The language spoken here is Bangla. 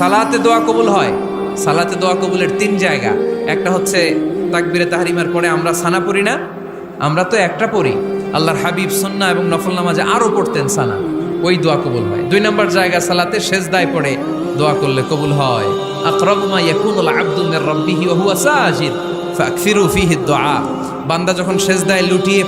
সালাতে দোয়া কবুল হয়। সালাতে দোয়া কবুলের তিন জায়গা। একটা হচ্ছে তাকবীরে তাহরিমার পরে আমরা সানা পড়ি না, আমরা তো একটা পড়ি। আল্লাহর হাবিব সুন্নাহ এবং নফল নামাজে আরো পড়তেন সানা, ওই দোয়া কবুল হয়। দুই নম্বর জায়গা সালাতে সেজদায় পড়ে দোয়া করলে কবুল হয়। আকরাবু মা ইয়াকুনুল আবদু মির রাব্বিহি ওয়া হুয়া সাজিদ ফাকসিরু ফীহি দুআ। বান্দা যখন সেজদায় লুটিয়ে